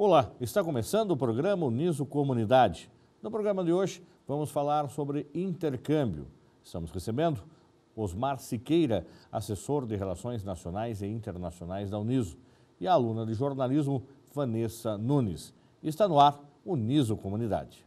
Olá, está começando o programa Uniso Comunidade. No programa de hoje vamos falar sobre intercâmbio. Estamos recebendo Osmar Siqueira, assessor de Relações Nacionais e Internacionais da Uniso, e a aluna de jornalismo Vanessa Nunes. Está no ar Uniso Comunidade.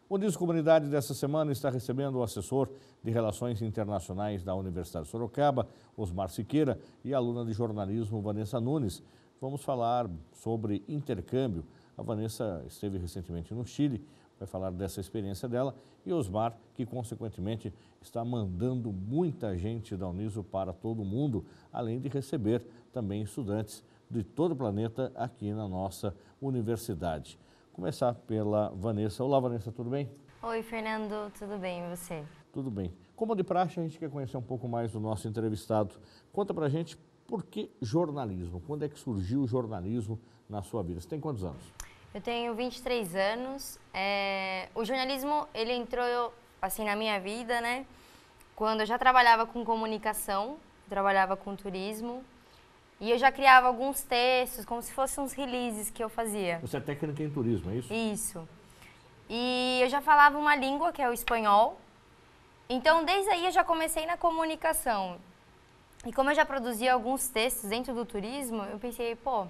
O Uniso Comunidade dessa semana está recebendo o assessor de Relações Internacionais da Universidade de Sorocaba, Osmar Siqueira, e a aluna de jornalismo Vanessa Nunes. Vamos falar sobre intercâmbio. A Vanessa esteve recentemente no Chile, vai falar dessa experiência dela, e Osmar, que consequentemente está mandando muita gente da Uniso para todo o mundo, além de receber também estudantes de todo o planeta aqui na nossa universidade. Começar pela Vanessa. Olá, Vanessa, tudo bem? Oi, Fernando, tudo bem e você? Tudo bem. Como de praxe, a gente quer conhecer um pouco mais do nosso entrevistado. Conta pra gente por que jornalismo? Quando é que surgiu o jornalismo na sua vida? Você tem quantos anos? Eu tenho 23 anos. O jornalismo, ele entrou assim na minha vida, né? Quando eu já trabalhava com comunicação, trabalhava com turismo. E eu já criava alguns textos, como se fossem uns releases que eu fazia. Você é técnica em turismo, é isso? Isso. E eu já falava uma língua, que é o espanhol. Então, desde aí eu já comecei na comunicação. E como eu já produzia alguns textos dentro do turismo, eu pensei, pô,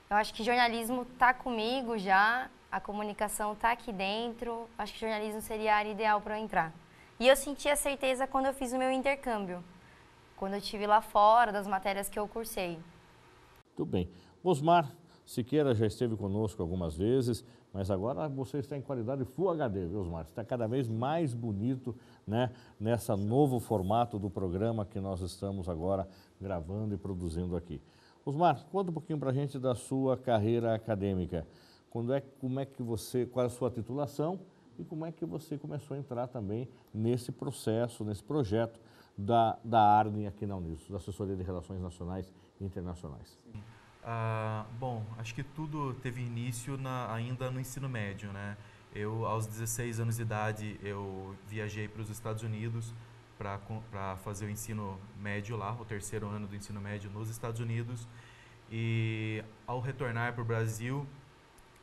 eu acho que jornalismo tá comigo já, a comunicação tá aqui dentro, acho que jornalismo seria a área ideal para eu entrar. E eu senti a certeza quando eu fiz o meu intercâmbio. Quando eu estive lá fora, das matérias que eu cursei. Tudo bem. Osmar Siqueira já esteve conosco algumas vezes, mas agora você está em qualidade Full HD, viu, Osmar? Está cada vez mais bonito, né, nessa novo formato do programa que nós estamos agora gravando e produzindo aqui. Osmar, conta um pouquinho para a gente da sua carreira acadêmica. Qual é a sua titulação e como é que você começou a entrar também nesse processo, nesse projeto da ARNI aqui na Uniso, da Assessoria de Relações Nacionais e Internacionais? Bom, acho que tudo teve início ainda no ensino médio, né? Eu, aos 16 anos de idade, eu viajei para os Estados Unidos para fazer o ensino médio lá, o terceiro ano do ensino médio nos Estados Unidos. E ao retornar para o Brasil,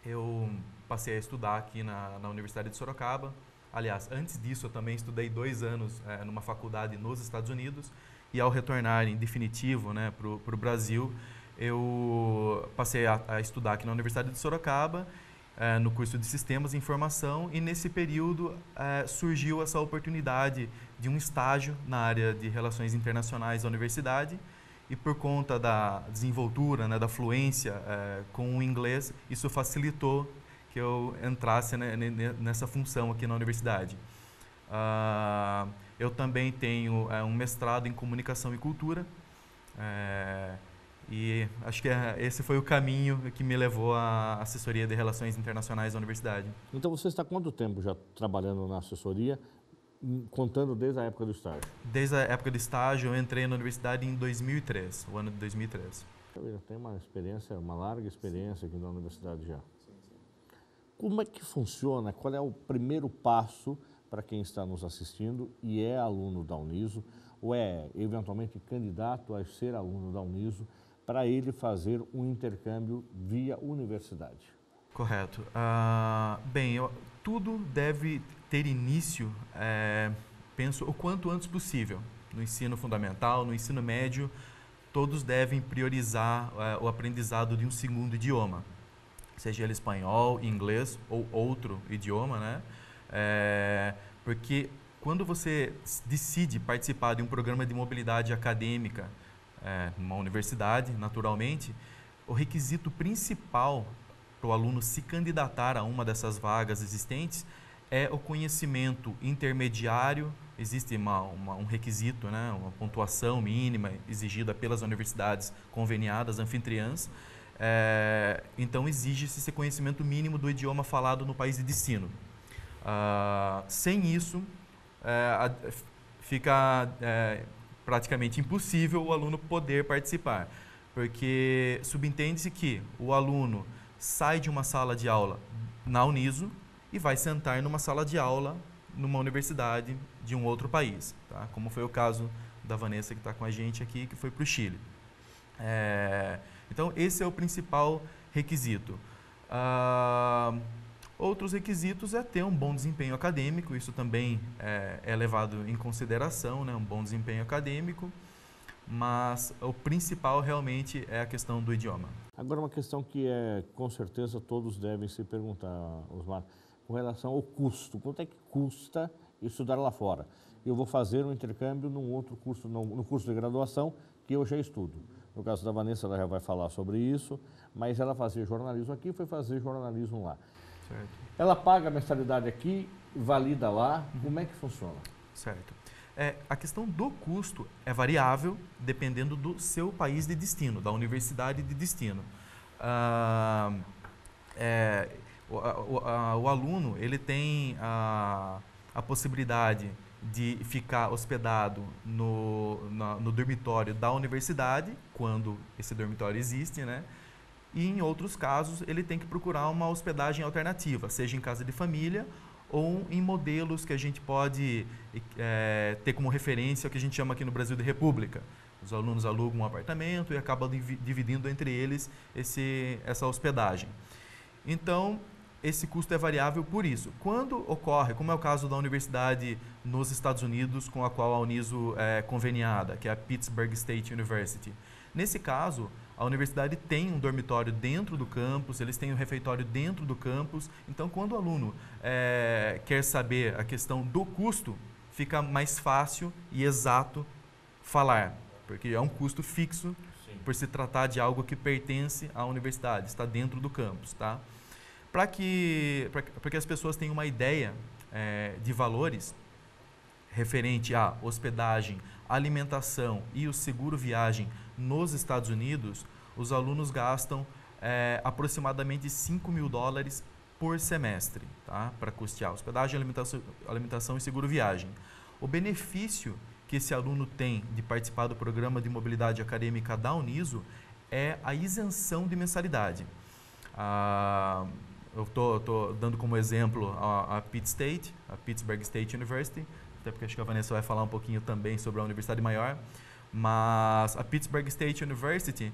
eu passei a estudar aqui na Universidade de Sorocaba. Aliás, antes disso eu também estudei 2 anos numa faculdade nos Estados Unidos e ao retornar em definitivo, né, para o Brasil, eu passei a estudar aqui na Universidade de Sorocaba, no curso de Sistemas de Informação, e nesse período surgiu essa oportunidade de um estágio na área de Relações Internacionais da universidade, e por conta da desenvoltura, né, da fluência com o inglês, isso facilitou que eu entrasse nessa função aqui na universidade. Eu também tenho um mestrado em Comunicação e Cultura, e acho que esse foi o caminho que me levou à Assessoria de Relações Internacionais da Universidade. Então você está há quanto tempo já trabalhando na assessoria, contando desde a época do estágio? Desde a época do estágio, eu entrei na universidade em 2003, o ano de 2003. Eu já tenho uma larga experiência aqui na universidade já. Como é que funciona? Qual é o primeiro passo para quem está nos assistindo e é aluno da Uniso ou é eventualmente candidato a ser aluno da Uniso para ele fazer um intercâmbio via universidade? Correto. Tudo deve ter início, penso, o quanto antes possível. No ensino fundamental, no ensino médio, todos devem priorizar o aprendizado de um segundo idioma, seja ele espanhol, inglês ou outro idioma, né? Porque quando você decide participar de um programa de mobilidade acadêmica, numa universidade, naturalmente, o requisito principal para o aluno se candidatar a uma dessas vagas existentes é o conhecimento intermediário. Existe um requisito, né, uma pontuação mínima exigida pelas universidades conveniadas anfitriãs. Então exige-se esse conhecimento mínimo do idioma falado no país de destino. Sem isso, fica praticamente impossível o aluno poder participar, porque subentende-se que o aluno sai de uma sala de aula na Uniso e vai sentar numa sala de aula numa universidade de um outro país, tá? Como foi o caso da Vanessa que está com a gente aqui, que foi para o Chile. Então, esse é o principal requisito. Outros requisitos é ter um bom desempenho acadêmico, isso também é levado em consideração, né? Um bom desempenho acadêmico, mas o principal realmente é a questão do idioma. Agora, uma questão que com certeza todos devem se perguntar, Osmar, com relação ao custo. Quanto é que custa estudar lá fora? Eu vou fazer um intercâmbio num outro curso, no curso de graduação que eu já estudo. No caso da Vanessa, ela já vai falar sobre isso, mas ela fazia jornalismo aqui e foi fazer jornalismo lá. Certo. Ela paga a mensalidade aqui, valida lá, como é que funciona? Certo. A questão do custo é variável dependendo do seu país de destino, da universidade de destino. O aluno ele tem a possibilidade de ficar hospedado no dormitório da universidade, quando esse dormitório existe, né? E em outros casos ele tem que procurar uma hospedagem alternativa, seja em casa de família ou em modelos que a gente pode ter como referência o que a gente chama aqui no Brasil de república. Os alunos alugam um apartamento e acabam dividindo entre eles essa hospedagem. Então, esse custo é variável por isso. Quando ocorre, como é o caso da universidade nos Estados Unidos, com a qual a Uniso é conveniada, que é a Pittsburgh State University. Nesse caso, a universidade tem um dormitório dentro do campus, eles têm um refeitório dentro do campus. Então, quando o aluno quer saber a questão do custo, fica mais fácil e exato falar, porque é um custo fixo. Sim. Por se tratar de algo que pertence à universidade, está dentro do campus, tá? Para que as pessoas tenham uma ideia de valores referente à hospedagem, alimentação e o seguro viagem nos Estados Unidos, os alunos gastam aproximadamente $5.000 por semestre, tá? Para custear hospedagem, alimentação e seguro viagem. O benefício que esse aluno tem de participar do programa de mobilidade acadêmica da Uniso é a isenção de mensalidade. Eu estou dando como exemplo a Pittsburgh State University, até porque acho que a Vanessa vai falar um pouquinho também sobre a Universidade Maior, mas a Pittsburgh State University,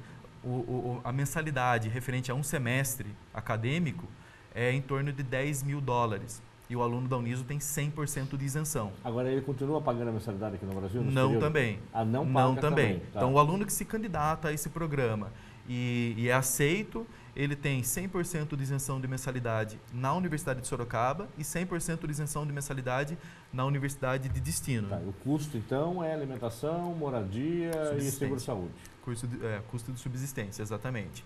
a mensalidade referente a um semestre acadêmico é em torno de $10.000 e o aluno da Uniso tem 100% de isenção. Agora ele continua pagando a mensalidade aqui no Brasil? Não também. Não paga não também. Tá. Então o aluno que se candidata a esse programa e é aceito, ele tem 100% de isenção de mensalidade na Universidade de Sorocaba e 100% de isenção de mensalidade na Universidade de destino. Tá, o custo, então, é alimentação, moradia e seguro-saúde. Custo de subsistência, exatamente.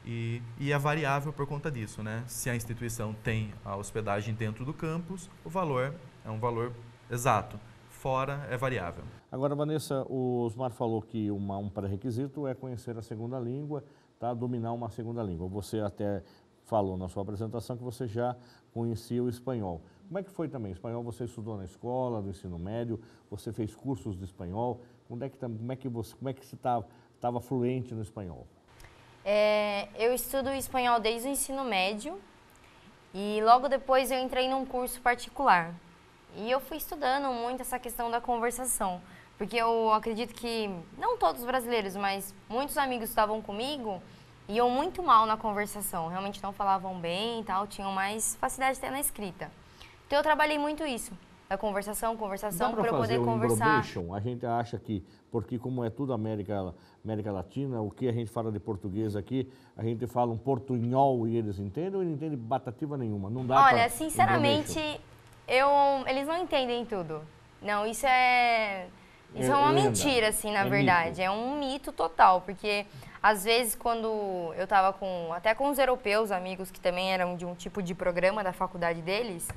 E é variável por conta disso, né? Se a instituição tem a hospedagem dentro do campus, o valor é um valor exato. Fora é variável. Agora, Vanessa, o Osmar falou que um pré-requisito é conhecer a segunda língua, tá? Dominar uma segunda língua. Você até falou na sua apresentação que você já conhecia o espanhol. Como é que foi também? Espanhol você estudou na escola, no ensino médio, você fez cursos de espanhol. Como é que você estava fluente no espanhol? Eu estudo espanhol desde o ensino médio e logo depois eu entrei num curso particular. E eu fui estudando muito essa questão da conversação, porque eu acredito que, não todos os brasileiros, mas muitos amigos que estavam comigo iam muito mal na conversação, realmente não falavam bem e tal, tinham mais facilidade até na escrita. Então eu trabalhei muito isso, da conversação para eu poder conversar. A gente acha que, porque como é tudo América Latina, o que a gente fala de português aqui, a gente fala um portunhol e eles entendem ou não entendem batativa nenhuma? Não dá. Olha, sinceramente, eles não entendem tudo. Não, isso é uma mentira, assim, na verdade. Mito. É um mito total, porque às vezes quando eu estava até com os europeus, amigos que também eram de um tipo de programa da faculdade deles,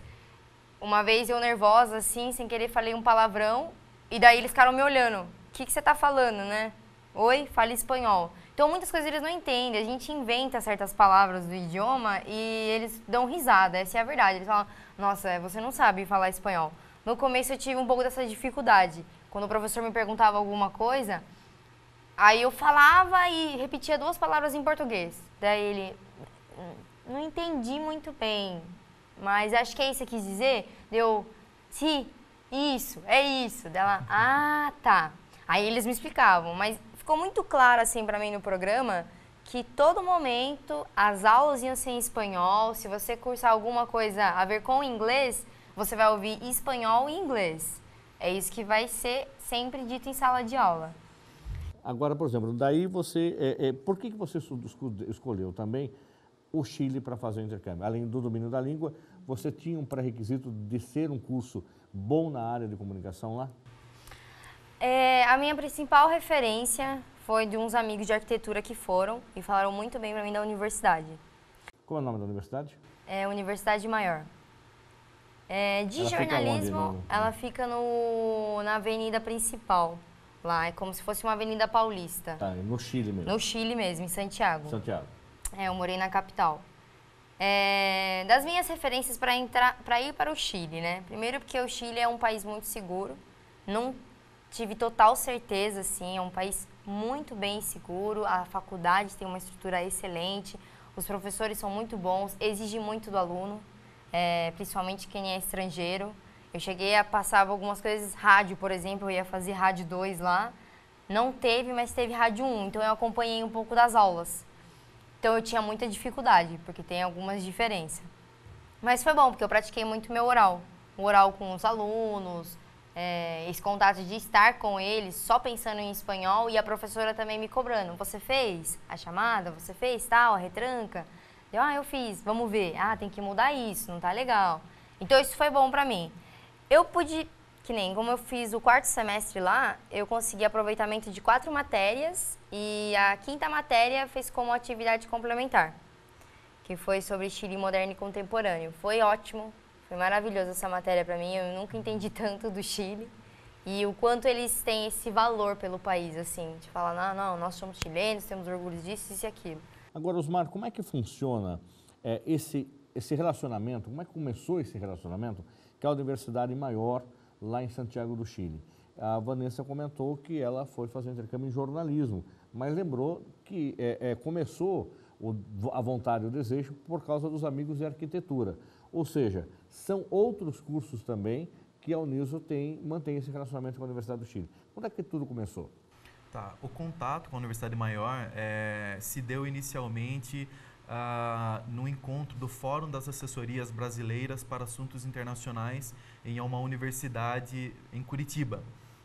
uma vez eu nervosa, assim, sem querer falei um palavrão, e daí eles ficaram me olhando. O que você está falando, né? Oi, fala espanhol. Então muitas coisas eles não entendem, a gente inventa certas palavras do idioma e eles dão risada, essa é a verdade. Eles falam, nossa, você não sabe falar espanhol. No começo eu tive um pouco dessa dificuldade. Quando o professor me perguntava alguma coisa, aí eu falava e repetia 2 palavras em português. Daí ele, não entendi muito bem, mas acho que é isso que quis dizer. Deu, sim, isso, é isso. Dela, ah, tá. Aí eles me explicavam, mas ficou muito claro assim para mim no programa que todo momento as aulas iam ser em espanhol. Se você cursar alguma coisa a ver com inglês, você vai ouvir espanhol e inglês. É isso que vai ser sempre dito em sala de aula. Agora, por exemplo, daí você, por que você escolheu também o Chile para fazer o intercâmbio? Além do domínio da língua, você tinha um pré-requisito de ser um curso bom na área de comunicação lá? A minha principal referência foi de uns amigos de arquitetura que foram e falaram muito bem para mim da universidade. Qual é o nome da universidade? É Universidade Maior. De ela jornalismo, fica ela fica na avenida principal. Lá é como se fosse uma avenida paulista. Tá, no Chile mesmo. No Chile mesmo, em Santiago. Santiago. Eu morei na capital. Das minhas referências para ir para o Chile, né? Primeiro porque o Chile é um país muito seguro. Não tive total certeza, assim, é um país muito bem seguro. A faculdade tem uma estrutura excelente. Os professores são muito bons, exigem muito do aluno, principalmente quem é estrangeiro. Eu cheguei a passar algumas coisas, rádio, por exemplo, eu ia fazer rádio 2 lá. Não teve, mas teve rádio 1, então eu acompanhei um pouco das aulas. Então eu tinha muita dificuldade, porque tem algumas diferenças. Mas foi bom, porque eu pratiquei muito meu oral. O oral com os alunos, esse contato de estar com eles, só pensando em espanhol, e a professora também me cobrando. Você fez a chamada? Você fez tal, a retranca? Eu fiz, vamos ver. Tem que mudar isso, não tá legal. Então isso foi bom pra mim. Eu pude, que nem como eu fiz o 4º semestre lá, eu consegui aproveitamento de 4 matérias e a 5ª matéria fez como atividade complementar, que foi sobre Chile moderno e contemporâneo. Foi ótimo, foi maravilhoso essa matéria para mim, eu nunca entendi tanto do Chile e o quanto eles têm esse valor pelo país, assim, de falar, não, nós somos chilenos, temos orgulho disso, isso e aquilo. Agora, Osmar, como é que funciona esse relacionamento, como é que começou esse relacionamento que é a Universidade Maior lá em Santiago do Chile? A Vanessa comentou que ela foi fazer intercâmbio em jornalismo, mas lembrou que começou a vontade e o desejo por causa dos amigos de arquitetura. Ou seja, são outros cursos também que a Uniso mantém esse relacionamento com a Universidade do Chile. Quando é que tudo começou? Tá, o contato com a Universidade Maior se deu inicialmente no encontro do Fórum das Assessorias Brasileiras para Assuntos Internacionais em uma universidade em Curitiba.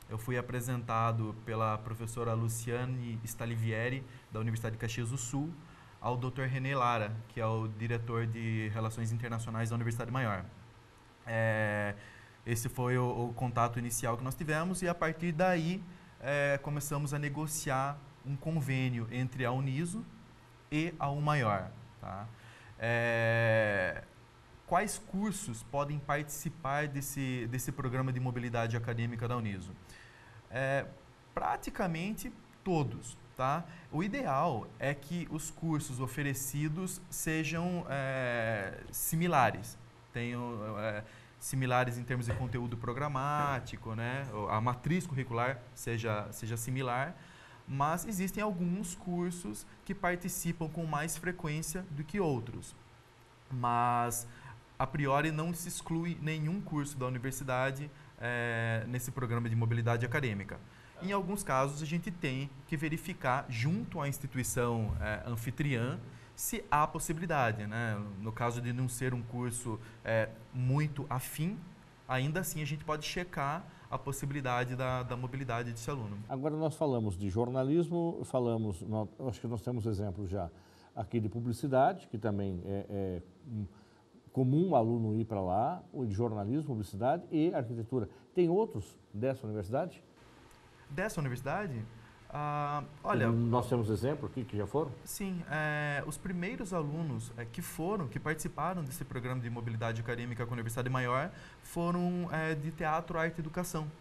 Eu fui apresentado pela professora Luciane Stalivieri, da Universidade de Caxias do Sul, ao Dr. René Lara, que é o diretor de Relações Internacionais da Universidade Maior. Esse foi o contato inicial que nós tivemos e, a partir daí, começamos a negociar um convênio entre a Uniso e a UMaior. Tá? Quais cursos podem participar desse programa de mobilidade acadêmica da Uniso? Praticamente todos. Tá? O ideal é que os cursos oferecidos sejam similares, tenham similares em termos de conteúdo programático, né? A matriz curricular seja similar, mas existem alguns cursos que participam com mais frequência do que outros. Mas, a priori, não se exclui nenhum curso da universidade nesse programa de mobilidade acadêmica. Em alguns casos, a gente tem que verificar, junto à instituição anfitriã, se há possibilidade. Né? No caso de não ser um curso muito afim, ainda assim a gente pode checar a possibilidade da mobilidade desse aluno. Agora nós falamos de jornalismo, acho que nós temos exemplos já aqui de publicidade, que também é comum o aluno ir para lá, o de jornalismo, publicidade e arquitetura. Tem outros dessa universidade? Dessa universidade? Olha, nós temos exemplos aqui que já foram? Sim, os primeiros alunos que participaram desse programa de mobilidade acadêmica com a Universidade Maior foram de teatro, arte e educação,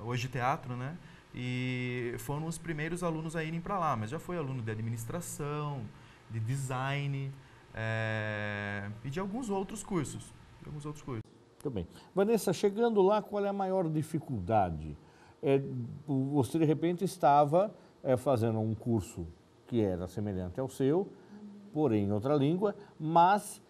hoje teatro, né? E foram os primeiros alunos a irem para lá, mas já foi aluno de administração, de design e de alguns outros cursos. Muito bem. Vanessa, chegando lá, qual é a maior dificuldade? Você, de repente, estava fazendo um curso que era semelhante ao seu porém em outra língua, mas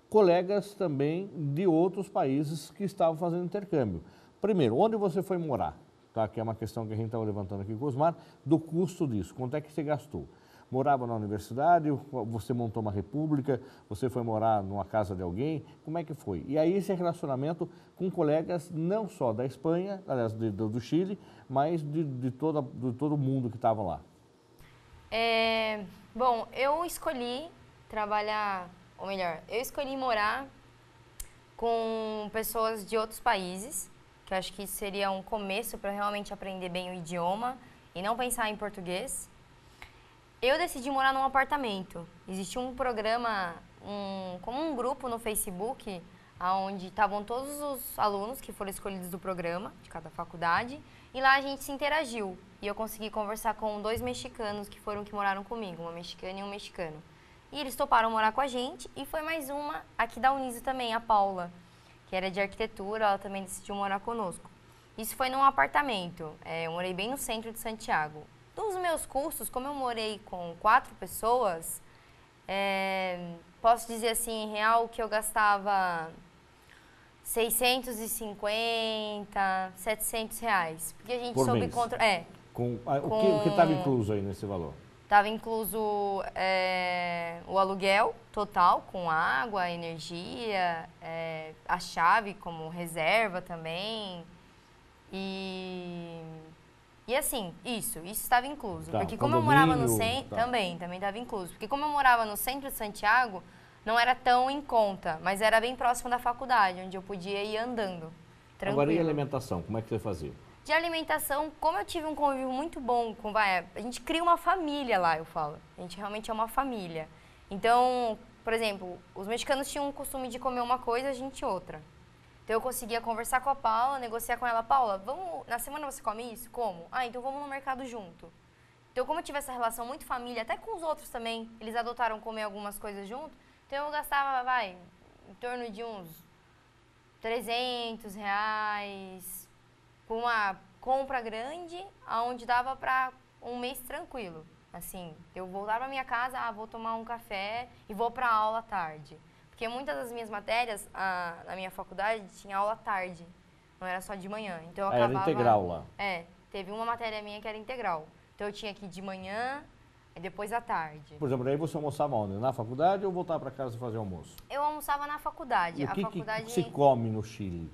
colegas também de outros países que estavam fazendo intercâmbio. Primeiro, onde você foi morar? Tá, que é uma questão que a gente estava levantando aqui com o Osmar, do custo disso, quanto é que você gastou? Morava na universidade, você montou uma república, você foi morar numa casa de alguém, como é que foi? E aí esse relacionamento com colegas não só da Espanha, aliás, do Chile, mas de todo mundo que estava lá. Bom, eu escolhi trabalhar, ou melhor, eu escolhi morar com pessoas de outros países, que eu acho que isso seria um começo para realmente aprender bem o idioma e não pensar em português. Eu decidi morar num apartamento. Existia um programa, como um grupo no Facebook, onde estavam todos os alunos que foram escolhidos do programa, de cada faculdade, e lá a gente se interagiu. E eu consegui conversar com 2 mexicanos que moraram comigo, uma mexicana e um mexicano. E eles toparam morar com a gente, e foi mais uma aqui da Uniso também, a Paula, que era de arquitetura, ela também decidiu morar conosco. Isso foi num apartamento, eu morei bem no centro de Santiago. Dos meus cursos, como eu morei com 4 pessoas, posso dizer assim, em real, que eu gastava 650, 700 reais. Porque a gente Por soube mês. controlar. O que estava incluso aí nesse valor? Estava incluso o aluguel total, com água, energia, a chave como reserva também. E assim, isso estava incluso. Tá, porque como eu morava no condomínio, centro, tá. também estava incluso. Porque como eu morava no centro de Santiago, não era tão em conta, mas era bem próximo da faculdade, onde eu podia ir andando, tranquilo. Agora, e alimentação, como é que você fazia? De alimentação, como eu tive um convívio muito bom com a gente cria uma família lá, eu falo. A gente realmente é uma família. Então, por exemplo, os mexicanos tinham o costume de comer uma coisa, a gente outra. Então eu conseguia conversar com a Paula, negociar com ela, Paula, na semana você come isso? Como? Então vamos no mercado junto. Então como eu tive essa relação muito família, até com os outros também, eles adotaram comer algumas coisas junto, então eu gastava, em torno de uns 300 reais, com uma compra grande, onde dava para um mês tranquilo. Assim, eu voltava pra minha casa, vou tomar um café e vou pra aula à tarde. Porque muitas das minhas matérias, na minha faculdade, tinha aula à tarde, não era só de manhã. Então eu acabava... Era integral lá? Teve uma matéria minha que era integral. Então eu tinha que ir de manhã e depois à tarde. Por exemplo, aí você almoçava onde? Na faculdade ou voltava para casa fazer almoço? Eu almoçava na faculdade. E o que se come no Chile?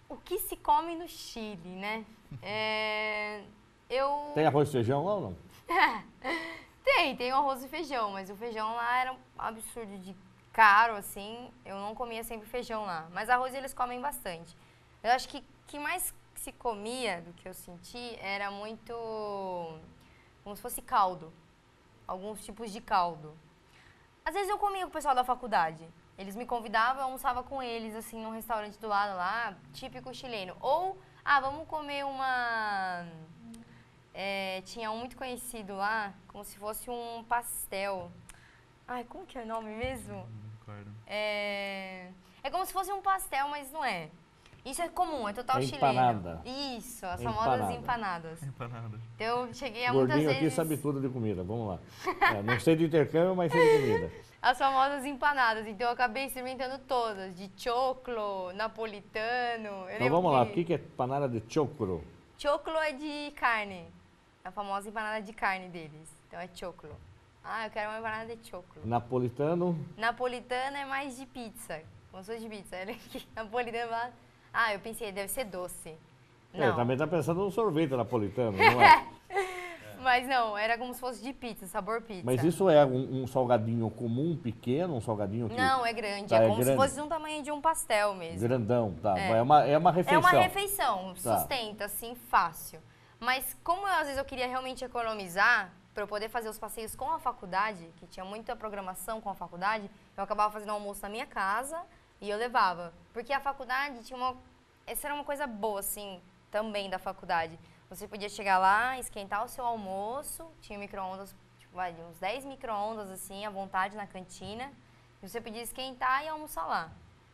O que se come no Chile, né? Tem arroz e feijão lá ou não? Tem o arroz e feijão, mas o feijão lá era um absurdo de caro, assim. Eu não comia sempre feijão lá, mas arroz eles comem bastante. Eu acho que mais se comia, do que eu senti, era muito como se fosse caldo. Alguns tipos de caldo. Às vezes eu comia com o pessoal da faculdade. Eles me convidavam, eu almoçava com eles, assim, num restaurante do lado lá, típico chileno. Ou, vamos comer uma... tinha um muito conhecido lá, como se fosse um pastel. Como que é o nome mesmo? Não recordo. É como se fosse um pastel, mas não é. Isso é comum, é total empanada. chileno. Isso, as famosas empanadas. Empanadas. Então, eu cheguei a Gordinho muitas aqui vezes... sabe tudo de comida, vamos lá. Não sei de intercâmbio, mas sei de comida. As famosas empanadas, então eu acabei experimentando todas, de choclo, napolitano. Então vamos lá, o que é empanada de choclo? Choclo é de carne, a famosa empanada de carne deles, então é choclo. Eu quero uma empanada de choclo. Napolitano? Napolitano é mais de pizza, como se fosse de pizza. Napolitano, eu pensei, deve ser doce. Não. Também tá pensando no sorvete napolitano, não é? Mas não, era como se fosse de pizza, sabor pizza. Mas isso é um salgadinho comum, pequeno, um salgadinho que... Não, é grande. Tá, é como grande. se fosse um tamanho de um pastel mesmo. Grandão, tá. É uma refeição. É uma refeição, Tá. sustenta, assim, fácil. Mas como às vezes eu queria realmente economizar, para eu poder fazer os passeios com a faculdade, que tinha muita programação com a faculdade, eu acabava fazendo almoço na minha casa e eu levava. Porque a faculdade tinha essa era uma coisa boa, assim, também da faculdade. Você podia chegar lá, esquentar o seu almoço, tinha micro-ondas, uns 10 micro-ondas, assim, à vontade na cantina. E você podia esquentar e almoçar lá.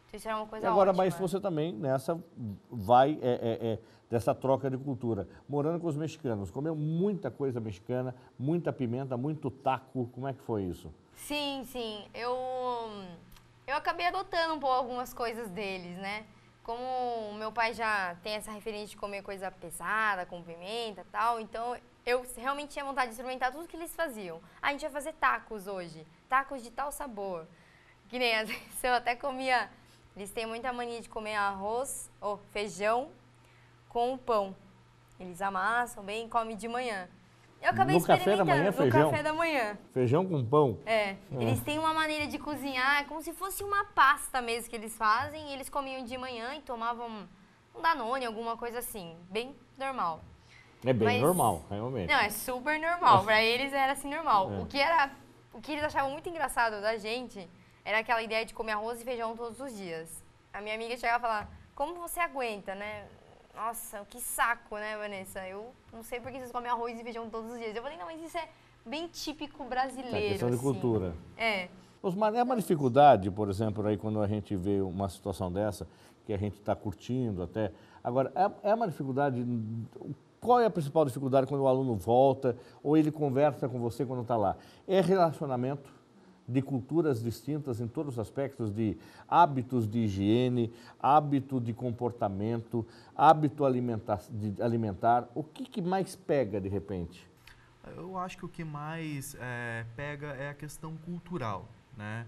Então, Isso era uma E coisa agora, ótima. mas você também nessa vai dessa troca de cultura. Morando com os mexicanos, comeu muita coisa mexicana, muita pimenta, muito taco. Como é que foi isso? Sim, sim. Eu acabei adotando um pouco algumas coisas deles, né? Como o meu pai já tem essa referência de comer coisa pesada, com pimenta e tal, então eu realmente tinha vontade de experimentar tudo que eles faziam. A gente vai fazer tacos hoje, tacos de tal sabor. Que nem às vezes eu até comia, eles têm muita mania de comer arroz ou feijão com pão. Eles amassam bem e comem de manhã. Eu acabei No café da experimentando manhã, no feijão? café da manhã. Feijão com pão? Eles têm uma maneira de cozinhar, é como se fosse uma pasta mesmo que eles fazem, e eles comiam de manhã e tomavam um Danone, alguma coisa assim, bem normal. É bem Mas- normal, realmente. Não, é super normal, pra eles era assim normal. É. O que eles achavam muito engraçado da gente era aquela ideia de comer arroz e feijão todos os dias. A minha amiga chegava e falava, como você aguenta, né? Nossa, que saco, né, Vanessa? Eu não sei por que vocês comem arroz e feijão todos os dias. Eu falei, não, mas isso é bem típico brasileiro. É questão de assim. cultura. É. Osmar, é uma dificuldade, por exemplo, aí quando a gente vê uma situação dessa, que a gente está curtindo até. Agora, é uma dificuldade. Qual é a principal dificuldade quando o aluno volta ou ele conversa com você quando está lá? É relacionamento de culturas distintas em todos os aspectos, de hábitos de higiene, hábito de comportamento, hábito alimentar. O que mais pega de repente? Eu acho que o que mais pega é a questão cultural, né?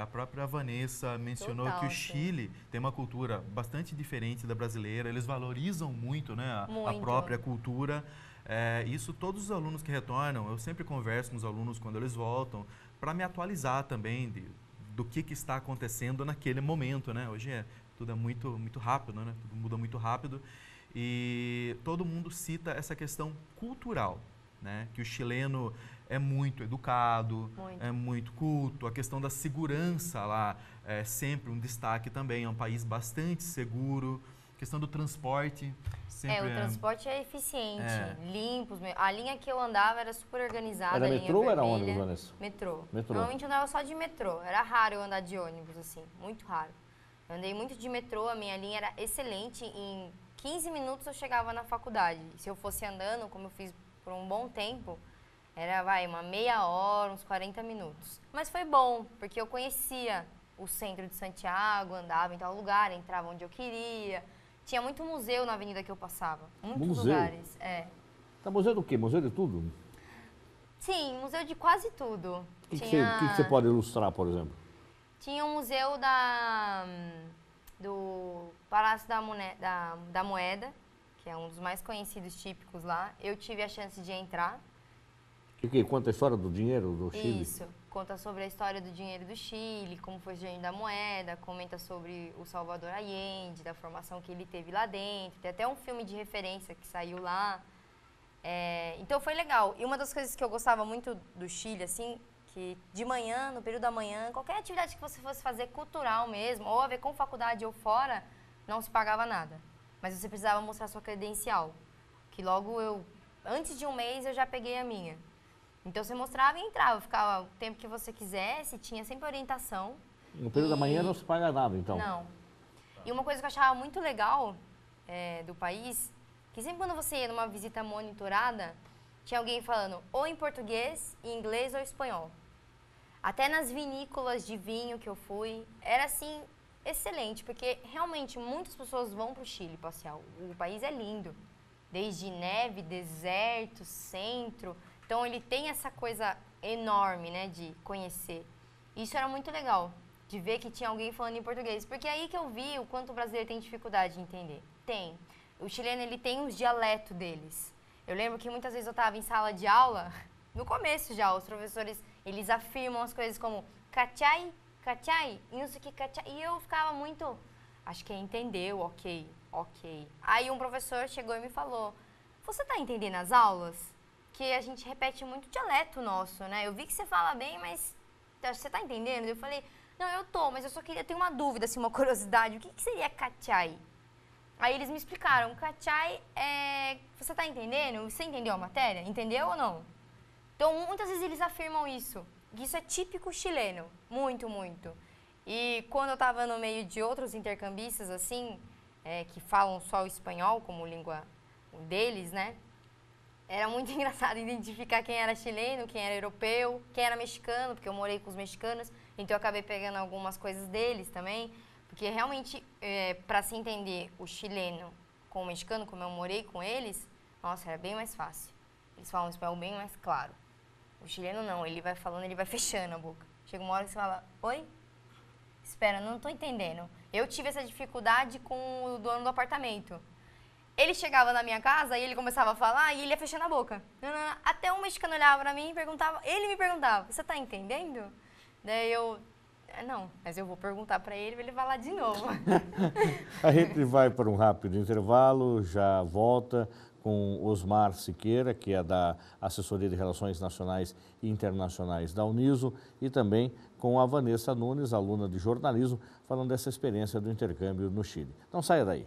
A própria Vanessa mencionou Total, que o sim. Chile tem uma cultura bastante diferente da brasileira, eles valorizam muito, né, a Muito. própria cultura. Isso todos os alunos que retornam, eu sempre converso com os alunos quando eles voltam, para me atualizar também do que está acontecendo naquele momento, né? Hoje tudo é muito rápido, né? Tudo muda muito rápido e todo mundo cita essa questão cultural, né? Que o chileno é muito educado, Muito. é muito culto, a questão da segurança lá é sempre um destaque também, é um país bastante seguro, a questão do transporte sempre O transporte é eficiente, É. limpo. A linha que eu andava era super organizada. Era a linha metrô ou era vermelha. ônibus, Vanessa? Metrô. Metrô. Normalmente eu andava só de metrô. Era raro eu andar de ônibus, assim. Muito raro. Eu andei muito de metrô, a minha linha era excelente. Em 15 minutos eu chegava na faculdade. Se eu fosse andando, como eu fiz por um bom tempo, era, uma meia hora, uns 40 minutos. Mas foi bom, porque eu conhecia o centro de Santiago, andava em tal lugar, entrava onde eu queria. Tinha muito museu na avenida que eu passava. Muitos Museu? lugares. Tá museu do quê? Museu de tudo? Sim, museu de quase tudo. O que você pode ilustrar, por exemplo? Tinha um museu do Palácio da Moeda, que é um dos mais conhecidos típicos lá. Eu tive a chance de entrar. Que conta a história do dinheiro do Chile? Isso. Conta sobre a história do dinheiro do Chile, como foi o dinheiro da moeda, comenta sobre o Salvador Allende, da formação que ele teve lá dentro. Tem até um filme de referência que saiu lá. Então foi legal. E uma das coisas que eu gostava muito do Chile, assim, que de manhã, no período da manhã, qualquer atividade que você fosse fazer cultural mesmo, ou a ver com faculdade ou fora, não se pagava nada. Mas você precisava mostrar sua credencial. Que logo antes de um mês, eu já peguei a minha. Então você mostrava e entrava, ficava o tempo que você quisesse, tinha sempre orientação. No período da manhã não se paga nada, então? Não. E uma coisa que eu achava muito legal do país, que sempre quando você ia numa visita monitorada, tinha alguém falando ou em português, em inglês ou espanhol. Até nas vinícolas de vinho que eu fui, era assim, excelente, porque realmente muitas pessoas vão para o Chile passear. O país é lindo, desde neve, deserto, centro. Então ele tem essa coisa enorme, né, de conhecer. Isso era muito legal, de ver que tinha alguém falando em português, porque é aí que eu vi o quanto o brasileiro tem dificuldade de entender. Tem. O chileno, ele tem os dialetos deles. Eu lembro que muitas vezes eu estava em sala de aula, no começo já, os professores, eles afirmam as coisas como cachai, cachai, e não sei o que, cachai, e eu ficava muito, acho que entendeu, ok. Aí um professor chegou e me falou, você está entendendo as aulas? Que a gente repete muito dialeto nosso, né? Eu vi que você fala bem, mas você tá entendendo? Eu falei, não, eu tô, mas eu só queria ter uma dúvida, assim, uma curiosidade. O que seria cachai? Aí eles me explicaram, cachai é... Você tá entendendo? Você entendeu a matéria? Entendeu ou não? Então, muitas vezes eles afirmam isso. Que isso é típico chileno. Muito, muito. E quando eu estava no meio de outros intercambistas, assim, que falam só o espanhol como língua deles, né? Era muito engraçado identificar quem era chileno, quem era europeu, quem era mexicano, porque eu morei com os mexicanos, então eu acabei pegando algumas coisas deles também, porque realmente, para se entender o chileno com o mexicano, como eu morei com eles, nossa, era bem mais fácil. Eles falam um espanhol bem mais claro. O chileno não, ele vai falando, ele vai fechando a boca. Chega uma hora que você fala, oi? Espera, não estou entendendo. Eu tive essa dificuldade com o dono do apartamento. Ele chegava na minha casa e ele começava a falar e ele ia fechando a boca. Até um mexicano olhava pra mim e perguntava, ele me perguntava, você tá entendendo? Daí eu, não, mas eu vou perguntar pra ele falar de novo. A gente vai para um rápido intervalo, já volta com Osmar Siqueira, que é da Assessoria de Relações Nacionais e Internacionais da Uniso, e também com a Vanessa Nunes, aluna de jornalismo, falando dessa experiência do intercâmbio no Chile. Não saia daí.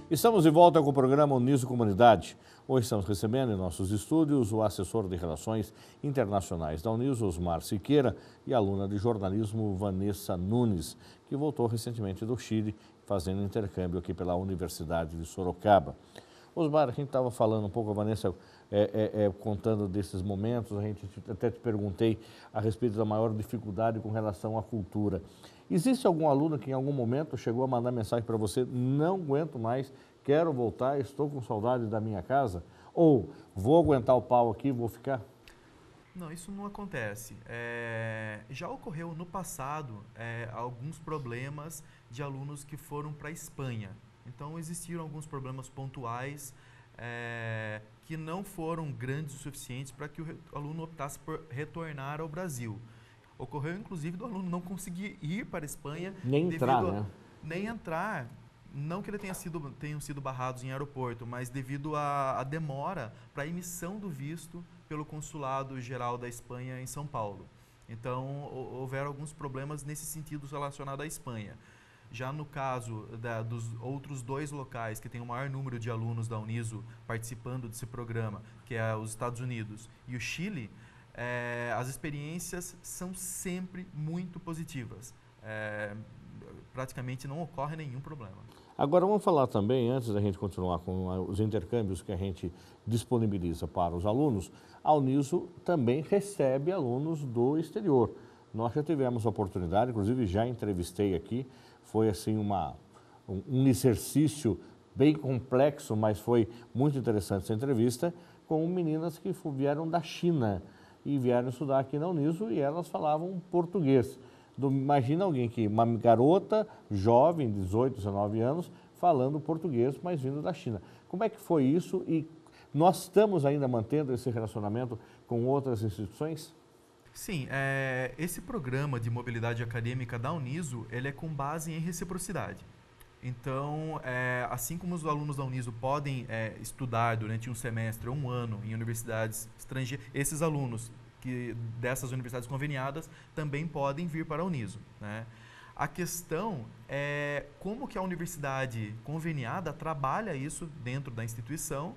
Estamos de volta com o programa Uniso Comunidade. Hoje estamos recebendo em nossos estúdios o assessor de Relações Internacionais da Uniso, Osmar Siqueira, e a aluna de jornalismo Vanessa Nunes, que voltou recentemente do Chile, fazendo intercâmbio aqui pela Universidade de Sorocaba. Osmar, a gente estava falando um pouco, a Vanessa contando desses momentos, a gente até te perguntei a respeito da maior dificuldade com relação à cultura. Existe algum aluno que em algum momento chegou a mandar mensagem para você, não aguento mais, quero voltar, estou com saudade da minha casa? Ou vou aguentar o pau aqui, vou ficar? Não, isso não acontece. Já ocorreu no passado alguns problemas de alunos que foram para a Espanha. Então existiram alguns problemas pontuais que não foram grandes o suficientes para que o aluno optasse por retornar ao Brasil. Ocorreu, inclusive, do aluno não conseguir ir para a Espanha. Nem entrar, né? Nem entrar. Não que ele tenham sido barrados em aeroporto, mas devido à demora para a emissão do visto pelo Consulado Geral da Espanha em São Paulo. Então, houveram alguns problemas nesse sentido relacionado à Espanha. Já no caso dos outros dois locais que têm o maior número de alunos da Uniso participando desse programa, que é os Estados Unidos e o Chile, as experiências são sempre muito positivas. Praticamente não ocorre nenhum problema. Agora vamos falar também, antes da gente continuar com os intercâmbios que a gente disponibiliza para os alunos, a Uniso também recebe alunos do exterior. Nós já tivemos a oportunidade, inclusive já entrevistei aqui, foi assim um exercício bem complexo, mas foi muito interessante essa entrevista, com meninas que vieram da China e vieram estudar aqui na Uniso e elas falavam português. Imagina uma garota jovem, 18, 19 anos, falando português, mas vindo da China. Como é que foi isso e nós estamos ainda mantendo esse relacionamento com outras instituições? Sim, esse programa de mobilidade acadêmica da Uniso, ele é com base em reciprocidade. Então, assim como os alunos da Uniso podem estudar durante um semestre ou um ano em universidades estrangeiras, esses alunos dessas universidades conveniadas também podem vir para a Uniso, né? A questão é como que a universidade conveniada trabalha isso dentro da instituição,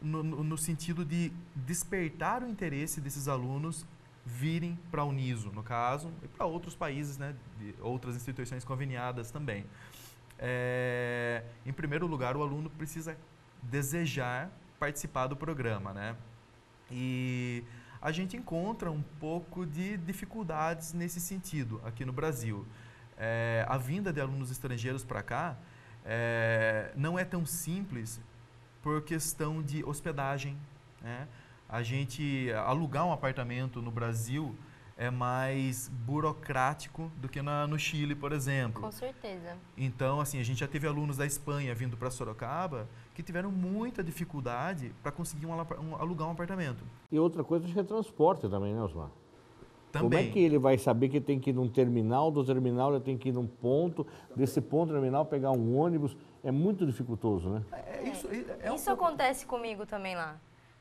no sentido de despertar o interesse desses alunos virem para a Uniso, no caso, e para outros países, né, de outras instituições conveniadas também. Em primeiro lugar, o aluno precisa desejar participar do programa, né? E a gente encontra um pouco de dificuldades nesse sentido aqui no Brasil. A vinda de alunos estrangeiros para cá não é tão simples por questão de hospedagem, né? A gente alugar um apartamento no Brasil é mais burocrático do que no Chile, por exemplo. Com certeza. Então, assim, a gente já teve alunos da Espanha vindo para Sorocaba que tiveram muita dificuldade para conseguir alugar um apartamento. E outra coisa, acho que é transporte também, né, Osmar? Também. Como é que ele vai saber que tem que ir num terminal, do terminal ele tem que ir num ponto, desse ponto terminal pegar um ônibus? É muito dificultoso, né? Isso acontece comigo também lá.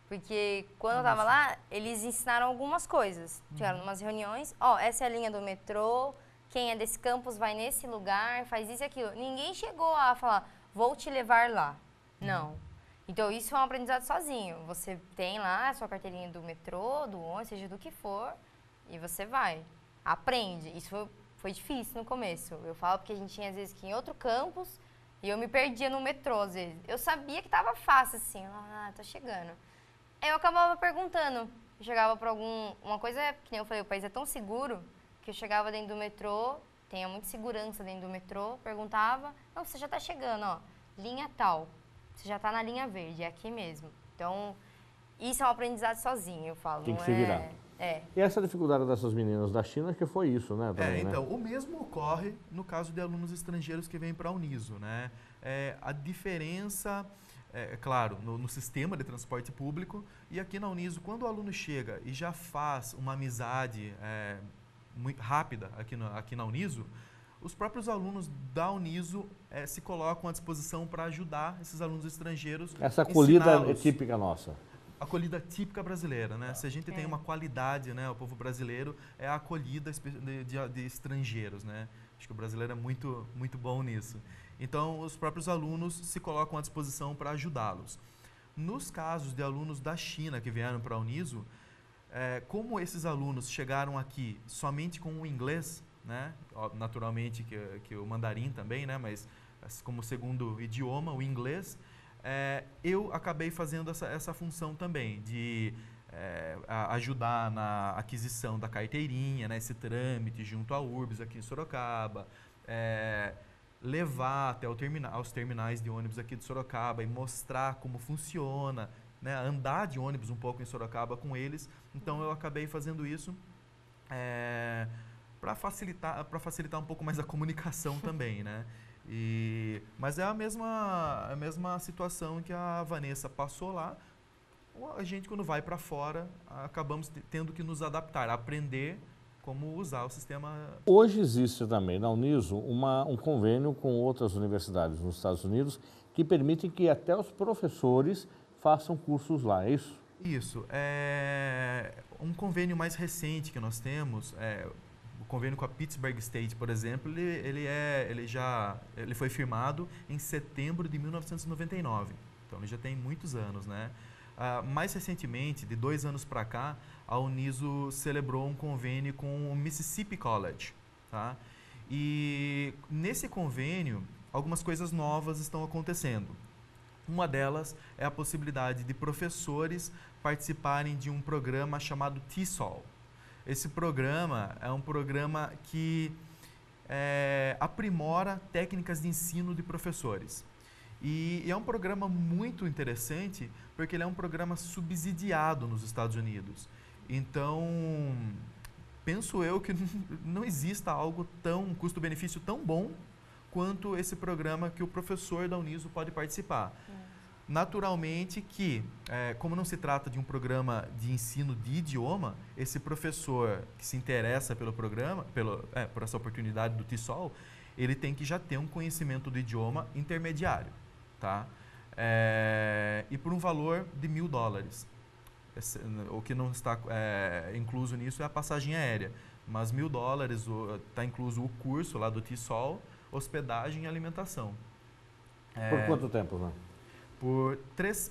Porque quando eu tava lá, eles ensinaram algumas coisas. Tiveram umas reuniões, essa é a linha do metrô, quem é desse campus vai nesse lugar, faz isso e aquilo. Ninguém chegou a falar, vou te levar lá. Não. Então isso é um aprendizado sozinho. Você tem lá a sua carteirinha do metrô, do ônibus, seja do que for, e você vai. Aprende. Isso foi difícil no começo. Eu falo porque a gente tinha às vezes que ir em outro campus e eu me perdia no metrô às vezes. Eu sabia que tava fácil assim, tô chegando. Aí eu acabava perguntando. Eu chegava para uma coisa, que nem eu falei, o país é tão seguro que eu chegava dentro do metrô, tinha muita segurança dentro do metrô, perguntava, não, você já tá chegando, linha tal. Você já tá na linha verde, é aqui mesmo. Então, isso é um aprendizado sozinho, eu falo. Tem que se virar. E essa dificuldade dessas meninas da China, que foi isso, né? Também, então, o mesmo ocorre no caso de alunos estrangeiros que vêm para a Uniso, né? A diferença, claro, no sistema de transporte público, e aqui na Uniso, quando o aluno chega e já faz uma amizade muito rápida aqui na Uniso, os próprios alunos da Uniso se colocam à disposição para ajudar esses alunos estrangeiros. Essa acolhida é típica nossa. Acolhida típica brasileira, né? Se a gente tem uma qualidade, né? O povo brasileiro é a acolhida de estrangeiros, né? Acho que o brasileiro é muito, muito bom nisso. Então, os próprios alunos se colocam à disposição para ajudá-los. Nos casos de alunos da China que vieram para a Uniso, como esses alunos chegaram aqui somente com o inglês, né? Naturalmente que o mandarim também, né? Mas como segundo idioma, o inglês, eu acabei fazendo essa função também, de ajudar na aquisição da carteirinha, né, esse trâmite junto à URBS aqui em Sorocaba, levar até aos terminais de ônibus aqui de Sorocaba e mostrar como funciona, né, andar de ônibus um pouco em Sorocaba com eles. Então eu acabei fazendo isso para facilitar um pouco mais a comunicação também, né? Mas é a mesma situação que a Vanessa passou lá. A gente, quando vai para fora, acabamos tendo que nos adaptar, aprender como usar o sistema. Hoje existe também na Uniso um convênio com outras universidades nos Estados Unidos que permitem que até os professores façam cursos lá, é isso? Isso. Um convênio mais recente que nós temos, o convênio com a Pittsburgh State, por exemplo, ele foi firmado em setembro de 1999. Então, ele já tem muitos anos, né? Mais recentemente, de 2 anos para cá, a Uniso celebrou um convênio com o Mississippi College, tá? E nesse convênio, algumas coisas novas estão acontecendo. Uma delas é a possibilidade de professores participarem de um programa chamado TESOL. Esse programa é um programa que aprimora técnicas de ensino de professores. E é um programa muito interessante porque ele é um programa subsidiado nos Estados Unidos. Então, penso eu que não exista algo um custo-benefício tão bom quanto esse programa que o professor da Uniso pode participar. Naturalmente que, como não se trata de um programa de ensino de idioma, esse professor que se interessa pelo programa, por essa oportunidade do TESOL, ele tem que já ter um conhecimento do idioma intermediário, tá? E por um valor de $1.000. O que não está incluso nisso é a passagem aérea, mas $1.000 está incluso o curso lá do TESOL, hospedagem e alimentação. Por quanto tempo, né? Por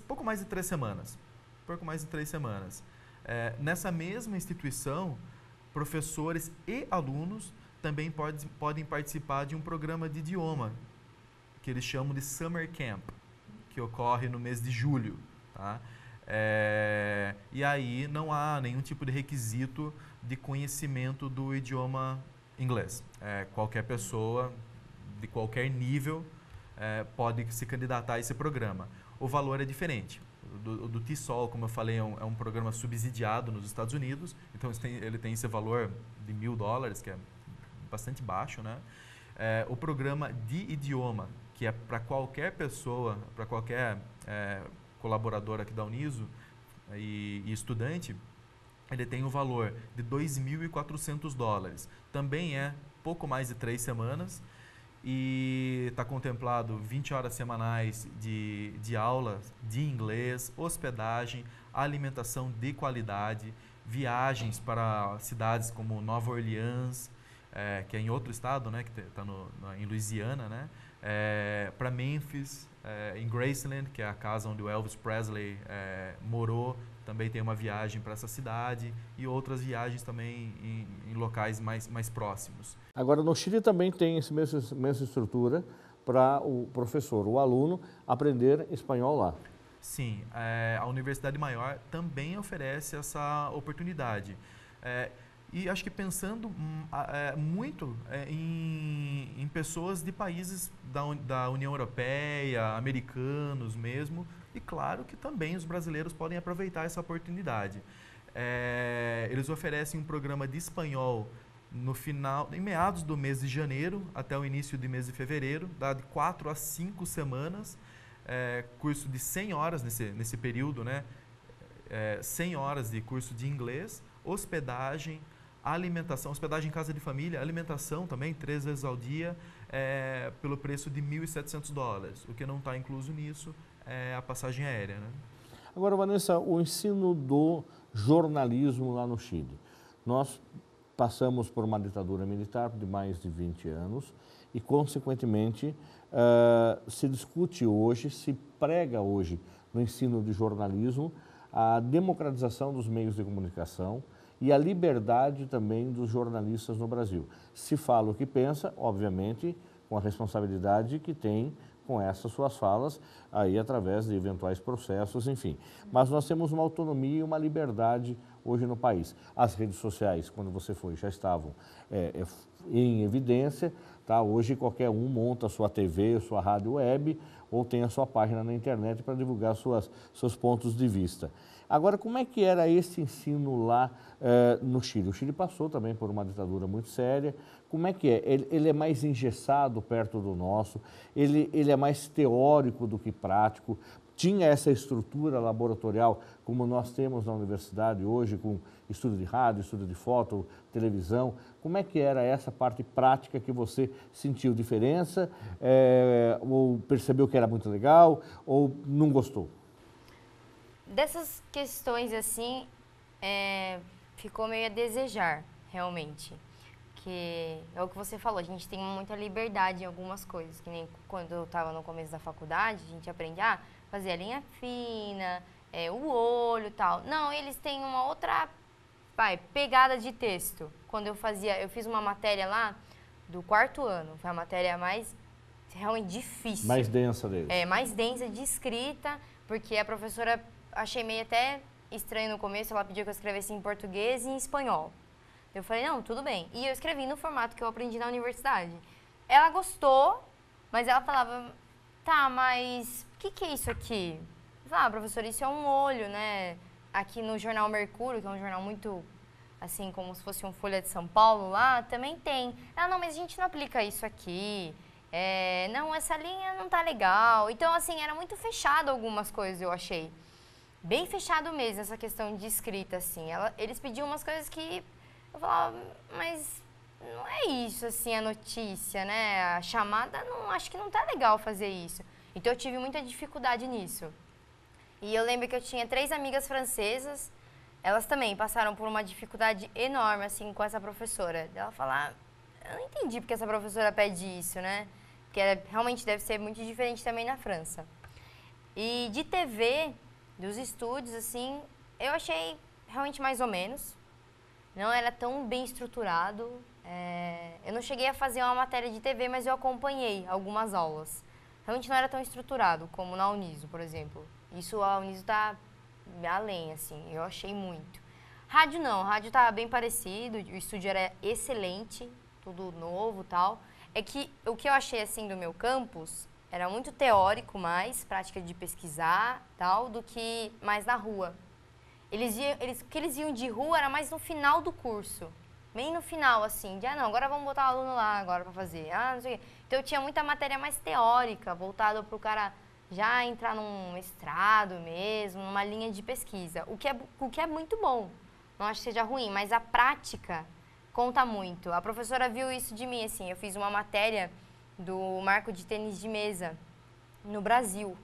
pouco mais de 3 semanas. Pouco mais de 3 semanas. Nessa mesma instituição, professores e alunos também podem participar de um programa de idioma, que eles chamam de Summer Camp, que ocorre no mês de julho, tá? E aí não há nenhum tipo de requisito de conhecimento do idioma inglês. Qualquer pessoa, de qualquer nível, pode se candidatar a esse programa. O valor é diferente. do TESOL, como eu falei, é um programa subsidiado nos Estados Unidos, então ele tem esse valor de $1.000, que é bastante baixo, né? O programa de idioma, que é para qualquer pessoa, para qualquer colaborador aqui da Uniso e estudante, ele tem o valor de $2.400. Também é pouco mais de 3 semanas e está contemplado 20 horas semanais de aula de inglês, hospedagem, alimentação de qualidade, viagens para cidades como Nova Orleans, que é em outro estado, né, que está em Louisiana, né, para Memphis, em Graceland, que é a casa onde o Elvis Presley morou, também tem uma viagem para essa cidade e outras viagens também em locais mais próximos. Agora, no Chile também tem essa mesma estrutura para o professor, o aluno, aprender espanhol lá. Sim, a Universidade Maior também oferece essa oportunidade. E acho que pensando muito em pessoas de países da União Europeia, americanos mesmo, e claro que também os brasileiros podem aproveitar essa oportunidade. Eles oferecem um programa de espanhol em meados do mês de janeiro até o início do mês de fevereiro, dá de 4 a 5 semanas, curso de 100 horas nesse período, né? 100 horas de curso de inglês, hospedagem, alimentação, hospedagem em casa de família, alimentação também, 3 vezes ao dia, pelo preço de $1.700. O que não está incluso nisso é a passagem aérea, né? Agora, Vanessa, o ensino do jornalismo lá no Chile. Nós passamos por uma ditadura militar de mais de 20 anos e, consequentemente, se discute hoje, se prega hoje no ensino de jornalismo a democratização dos meios de comunicação e a liberdade também dos jornalistas no Brasil. Se fala o que pensa, obviamente, com a responsabilidade que tem com essas suas falas, aí através de eventuais processos, enfim. Mas nós temos uma autonomia e uma liberdade hoje no país. As redes sociais, quando você foi, já estavam em evidência, tá? Hoje qualquer um monta a sua TV, a sua rádio web, ou tem a sua página na internet para divulgar seus pontos de vista. Agora, como é que era esse ensino lá no Chile? O Chile passou também por uma ditadura muito séria. Como é que é? Ele é mais engessado perto do nosso? Ele é mais teórico do que prático? Tinha essa estrutura laboratorial como nós temos na universidade hoje, com estudo de rádio, estudo de foto, televisão. Como é que era essa parte prática que você sentiu diferença? Ou percebeu que era muito legal? Ou não gostou? Dessas questões assim, ficou meio a desejar, realmente. Que é o que você falou, a gente tem muita liberdade em algumas coisas, que nem quando eu estava no começo da faculdade, a gente aprende a fazer a linha fina, o olho e tal. Não, eles têm uma outra pegada de texto. Quando eu fiz uma matéria lá do 4º ano, foi a matéria mais realmente difícil. Mais densa deles. Mais densa de escrita, porque a professora, achei meio até estranho no começo, ela pediu que eu escrevesse em português e em espanhol. Eu falei, não, tudo bem. E eu escrevi no formato que eu aprendi na universidade. Ela gostou, mas ela falava, tá, mas o que é isso aqui? Eu falei, professora, isso é um olho, né? Aqui no jornal Mercúrio, que é um jornal muito, assim, como se fosse um Folha de São Paulo lá, também tem. Ela, não, mas a gente não aplica isso aqui. Não, essa linha não tá legal. Então, assim, era muito fechado algumas coisas, eu achei. Bem fechado mesmo, essa questão de escrita, assim. Eles pediam umas coisas que eu falava, mas não é isso, assim, a notícia, né? A chamada, não, acho que não tá legal fazer isso. Então, eu tive muita dificuldade nisso. E eu lembro que eu tinha 3 amigas francesas, elas também passaram por uma dificuldade enorme, assim, com essa professora. Ela falar, eu não entendi porque essa professora pede isso, né? Porque realmente deve ser muito diferente também na França. E de TV, dos estúdios, assim, eu achei realmente mais ou menos. Não era tão bem estruturado. Eu não cheguei a fazer uma matéria de TV, mas eu acompanhei algumas aulas. Realmente não era tão estruturado como na Uniso, por exemplo. Isso a Uniso está além, assim, eu achei muito. Rádio não, rádio estava bem parecido, o estúdio era excelente, tudo novo e tal. É que o que eu achei, assim, do meu campus, Era muito teórico mais, prática de pesquisar, tal, do que mais na rua. O que eles iam de rua era mais no final do curso. Bem no final, assim, de, não, agora vamos botar o aluno lá agora para fazer. Não sei o quê. Então, eu tinha muita matéria mais teórica, voltada para o cara já entrar num mestrado mesmo, numa linha de pesquisa. O que é muito bom. Não acho que seja ruim, mas a prática conta muito. A professora viu isso de mim, assim, eu fiz uma matéria do marco de tênis de mesa no Brasil.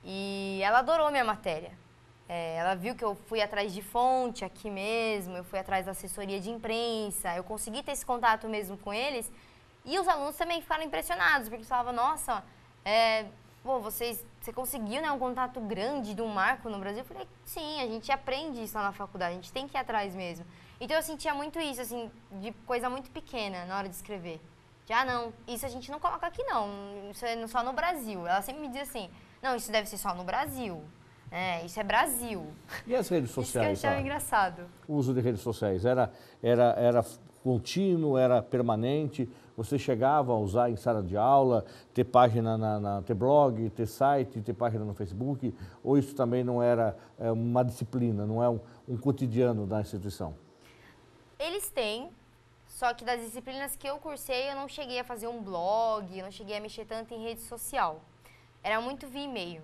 E ela adorou minha matéria. Ela viu que eu fui atrás de fonte aqui mesmo, eu fui atrás da assessoria de imprensa, eu consegui ter esse contato mesmo com eles. E os alunos também ficaram impressionados, porque eles falavam, nossa, você conseguiu, né, um contato grande de um marco no Brasil? Eu falei, sim, a gente aprende isso lá na faculdade, a gente tem que ir atrás mesmo. Então eu sentia muito isso, assim, de coisa muito pequena na hora de escrever. Não, isso a gente não coloca aqui não, isso é só no Brasil. Ela sempre me diz assim, não, isso deve ser só no Brasil. Isso é Brasil. E as redes sociais? Isso que eu achava engraçado. O uso de redes sociais era contínuo, era permanente? Você chegava a usar em sala de aula, ter página, ter blog, ter site, ter página no Facebook? Ou isso também não era uma disciplina, não é um cotidiano da instituição? Eles têm, só que das disciplinas que eu cursei, eu não cheguei a fazer um blog, eu não cheguei a mexer tanto em rede social. Era muito via e-mail.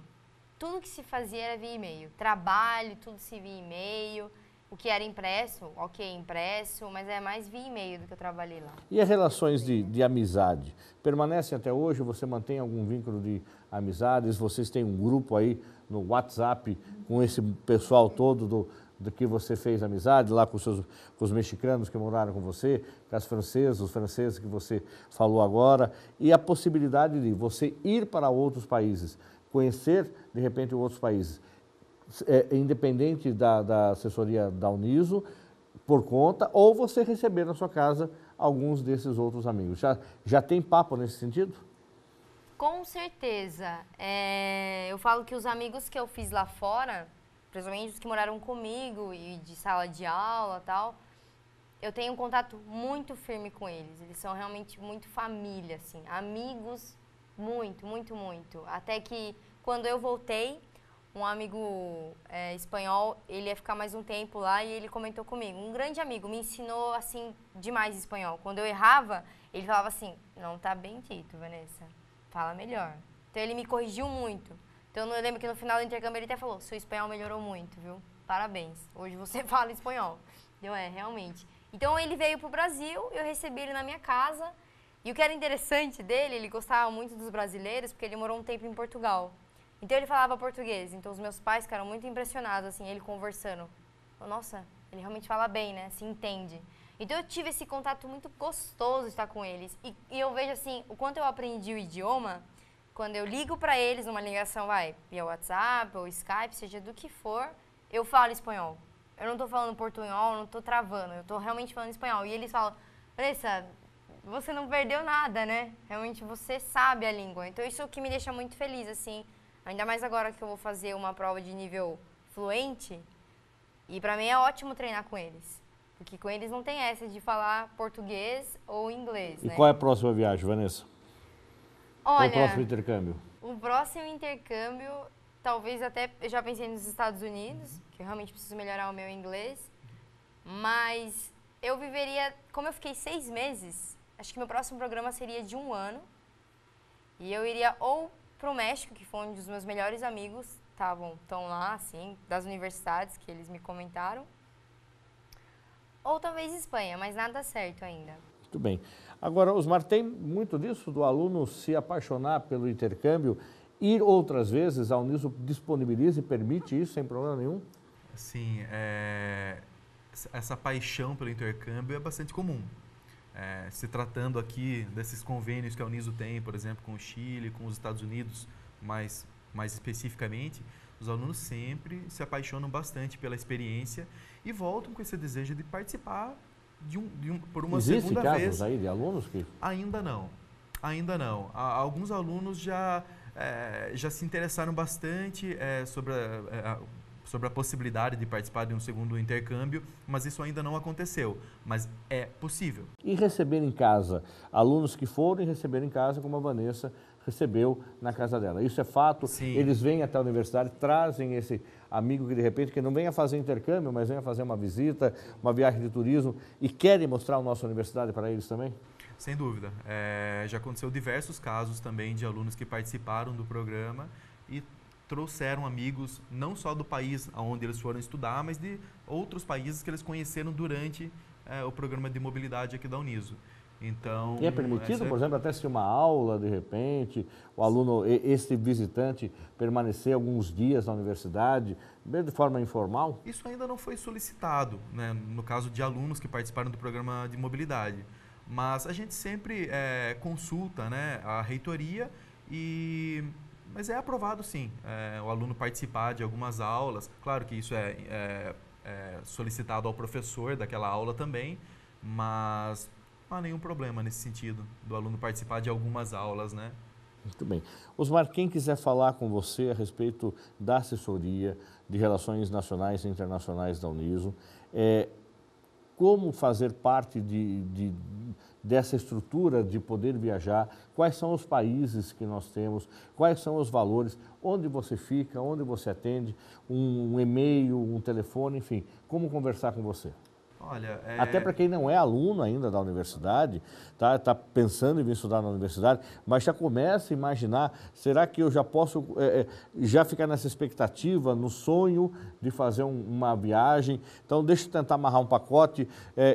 Tudo que se fazia era via e-mail. Trabalho, tudo se via e-mail. O que era impresso, ok, impresso, mas é mais via e-mail do que eu trabalhei lá. E as relações de amizade? Permanecem até hoje? Você mantém algum vínculo de amizades? Vocês têm um grupo aí no WhatsApp com esse pessoal todo do que você fez amizade, lá com os mexicanos que moraram com você, com os franceses que você falou agora, e a possibilidade de você ir para outros países, conhecer, de repente, outros países, independente da assessoria da Uniso, por conta, ou você receber na sua casa alguns desses outros amigos. Já tem papo nesse sentido? Com certeza. Eu falo que os amigos que eu fiz lá fora, principalmente os que moraram comigo e de sala de aula e tal, eu tenho um contato muito firme com eles. Eles são realmente muito família, assim, amigos. Muito, muito, muito. Até que quando eu voltei, um amigo espanhol, ele ia ficar mais um tempo lá e ele comentou comigo. Um grande amigo me ensinou, assim, demais espanhol. Quando eu errava, ele falava assim, não tá bem dito, Vanessa, fala melhor. Então ele me corrigiu muito. Então eu lembro que no final do intercâmbio ele até falou, seu espanhol melhorou muito, viu? Parabéns, hoje você fala espanhol. Realmente. Então ele veio pro Brasil, eu recebi ele na minha casa. E o que era interessante dele, ele gostava muito dos brasileiros, porque ele morou um tempo em Portugal. Então ele falava português, então os meus pais ficaram muito impressionados, assim, ele conversando. Nossa, ele realmente fala bem, né, se entende. Então eu tive esse contato muito gostoso de estar com eles. E eu vejo, assim, o quanto eu aprendi o idioma, quando eu ligo para eles numa ligação, via WhatsApp ou Skype, seja do que for, eu falo espanhol. Eu não estou falando portunhol, não estou travando, eu estou realmente falando espanhol. E eles falam, Vanessa, você não perdeu nada, né? Realmente você sabe a língua. Então isso é o que me deixa muito feliz, assim. Ainda mais agora que eu vou fazer uma prova de nível fluente. E pra mim é ótimo treinar com eles. Porque com eles não tem essa de falar português ou inglês, E né? qual é a próxima viagem, Vanessa? Olha, qual é o próximo intercâmbio? O próximo intercâmbio, talvez até... Eu já pensei nos Estados Unidos, que eu realmente preciso melhorar o meu inglês. Mas eu viveria... Como eu fiquei 6 meses... Acho que meu próximo programa seria de 1 ano. E eu iria ou pro México, que foi onde os meus melhores amigos estão lá, assim, das universidades que eles me comentaram. Ou talvez Espanha, mas nada certo ainda. Muito bem. Agora, Osmar, tem muito disso do aluno se apaixonar pelo intercâmbio, ir outras vezes, a Uniso disponibiliza e permite isso sem problema nenhum? Sim, essa paixão pelo intercâmbio é bastante comum. Se tratando aqui desses convênios que a Uniso tem, por exemplo, com o Chile, com os Estados Unidos, mais especificamente, os alunos sempre se apaixonam bastante pela experiência e voltam com esse desejo de participar por uma segunda vez. Existem casos aí de alunos que... Ainda não. Alguns alunos já se interessaram bastante sobre sobre a possibilidade de participar de um segundo intercâmbio, mas isso ainda não aconteceu, mas é possível. E receber em casa, alunos que foram e receber em casa, como a Vanessa recebeu na casa dela. Isso é fato? Sim. Eles vêm até a universidade, trazem esse amigo que de repente, que não venha fazer intercâmbio, mas venha fazer uma visita, uma viagem de turismo e querem mostrar a nossa universidade para eles também? Sem dúvida. Já aconteceu diversos casos também de alunos que participaram do programa e trouxeram amigos não só do país onde eles foram estudar, mas de outros países que eles conheceram durante o programa de mobilidade aqui da Uniso. Então, e é permitido, por exemplo, até se uma aula, de repente, o aluno, esse visitante, permanecer alguns dias na universidade, mesmo de forma informal? Isso ainda não foi solicitado, né, no caso de alunos que participaram do programa de mobilidade. Mas a gente sempre consulta, né, a reitoria, mas é aprovado sim, o aluno participar de algumas aulas. Claro que isso é solicitado ao professor daquela aula também, mas não há nenhum problema nesse sentido do aluno participar de algumas aulas, né? Muito bem. Osmar, quem quiser falar com você a respeito da assessoria de Relações Nacionais e Internacionais da Uniso, como fazer parte dessa estrutura de poder viajar, quais são os países que nós temos, quais são os valores, onde você fica, onde você atende, um e-mail, um telefone, enfim, como conversar com você? Olha, até para quem não é aluno ainda da universidade, tá pensando em vir estudar na universidade, mas já começa a imaginar, será que eu já posso já ficar nessa expectativa, no sonho de fazer uma viagem? Então, deixa eu tentar amarrar um pacote,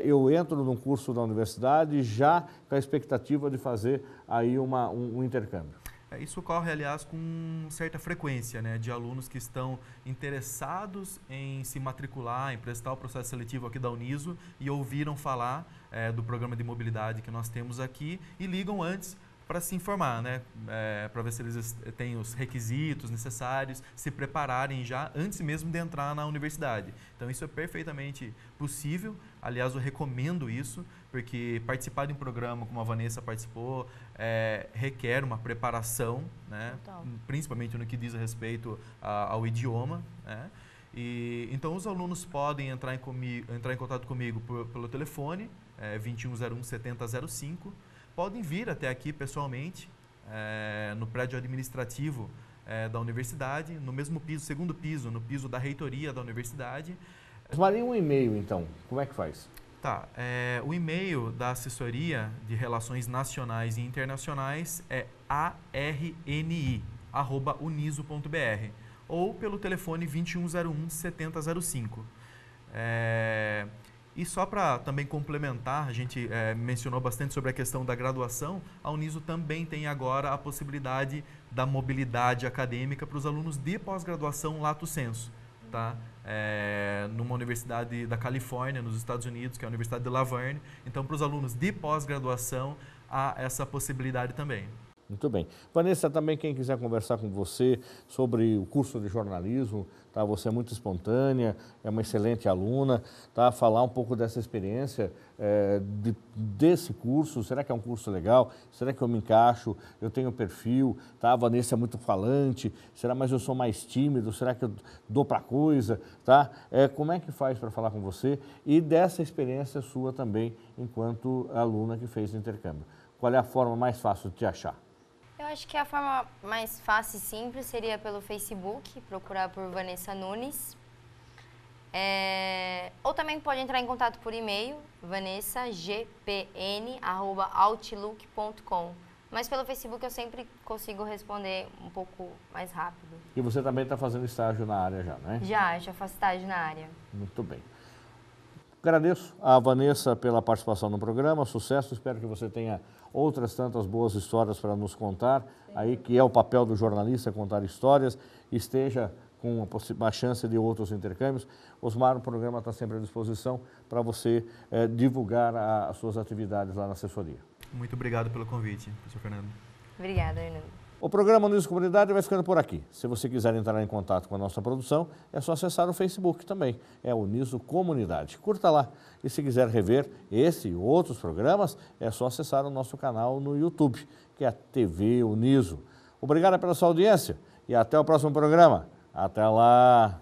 eu entro num curso da universidade já com a expectativa de fazer aí um intercâmbio. Isso ocorre, aliás, com certa frequência, né, de alunos que estão interessados em se matricular, em prestar o processo seletivo aqui da Uniso e ouviram falar do programa de mobilidade que nós temos aqui e ligam antes para se informar, né, para ver se eles têm os requisitos necessários, se prepararem já antes mesmo de entrar na universidade. Então isso é perfeitamente possível, aliás eu recomendo isso, porque participar de um programa como a Vanessa participou requer uma preparação, né, principalmente no que diz respeito ao idioma, né. Então os alunos podem entrar em contato comigo pelo telefone 2101 7005, podem vir até aqui pessoalmente, no prédio administrativo da universidade, no mesmo piso, segundo piso, no piso da reitoria da universidade. Mas um e-mail, então, como é que faz? Tá, o e-mail da assessoria de Relações Nacionais e Internacionais é arni@uniso.br ou pelo telefone 2101 7005. E só para também complementar, a gente mencionou bastante sobre a questão da graduação, a Uniso também tem agora a possibilidade da mobilidade acadêmica para os alunos de pós-graduação lato sensu, tá? Numa universidade da Califórnia, nos Estados Unidos, que é a Universidade de La Verne. Então, para os alunos de pós-graduação, há essa possibilidade também. Muito bem. Vanessa, também quem quiser conversar com você sobre o curso de jornalismo, tá? Você é muito espontânea, é uma excelente aluna, tá? Falar um pouco dessa experiência desse curso, será que é um curso legal? Será que eu me encaixo? Eu tenho perfil, tá? A Vanessa é muito falante, mas eu sou mais tímido, será que eu dou para coisa, tá? Como é que faz para falar com você? E dessa experiência sua também, enquanto aluna que fez o intercâmbio. Qual é a forma mais fácil de te achar? Eu acho que a forma mais fácil e simples seria pelo Facebook, procurar por Vanessa Nunes. Ou também pode entrar em contato por e-mail, vanessagpn@outlook.com. Mas pelo Facebook eu sempre consigo responder um pouco mais rápido. E você também está fazendo estágio na área já, não é? Já faço estágio na área. Muito bem. Agradeço a Vanessa pela participação no programa, sucesso, espero que você tenha outras tantas boas histórias para nos contar, aí que é o papel do jornalista, contar histórias, esteja com a chance de outros intercâmbios. Osmar, o programa está sempre à disposição para você divulgar as suas atividades lá na assessoria. Muito obrigado pelo convite, professor Fernando. Obrigada, Hernando. O programa Uniso Comunidade vai ficando por aqui. Se você quiser entrar em contato com a nossa produção, é só acessar o Facebook também, é Uniso Comunidade. Curta lá. E se quiser rever esse e outros programas, é só acessar o nosso canal no YouTube, que é a TV Uniso. Obrigado pela sua audiência e até o próximo programa. Até lá!